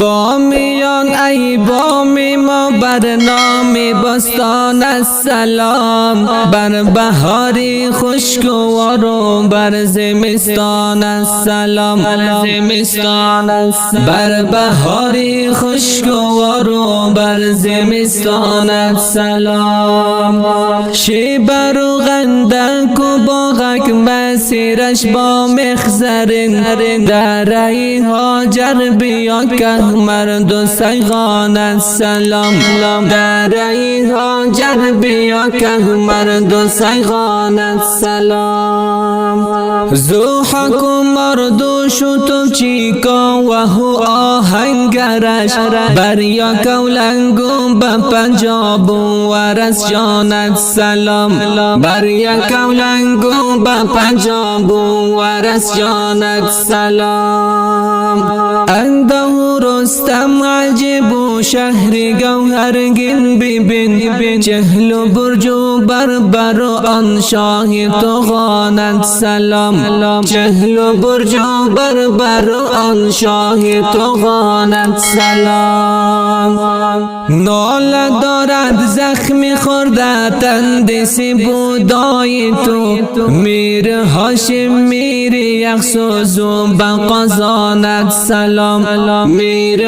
بامیان ای بامی ما بر نام باستان السلام، بر بهاری خوشگوار و بر زمستان السلام، بر بهاری خوشگوار و بر زمستان السلام. شیبر و غندک و باغک مسیرش با مخزرین، در ای هاجر بیا که مرد و سیغان السلام، در ای هاجر بیا که مرد و سیغان السلام. زوحک و مردو شتو چیکا و هو آهنگرش، بر یا کولنگو با پنجاب و رس جان السلام، بر یا کولنگو با پنجاب و رس جان السلام. انده رستم عجب و شهر گوهرگین ببین، جهل و برج و بربر و آن شاه طغان السلام، جهل و برج و بربر و آن شاه طغان السلام. ناله دارد زخمی خورده تندیسی بودای تو، میر هاشم میر یخسوز و بقازان السلام، میر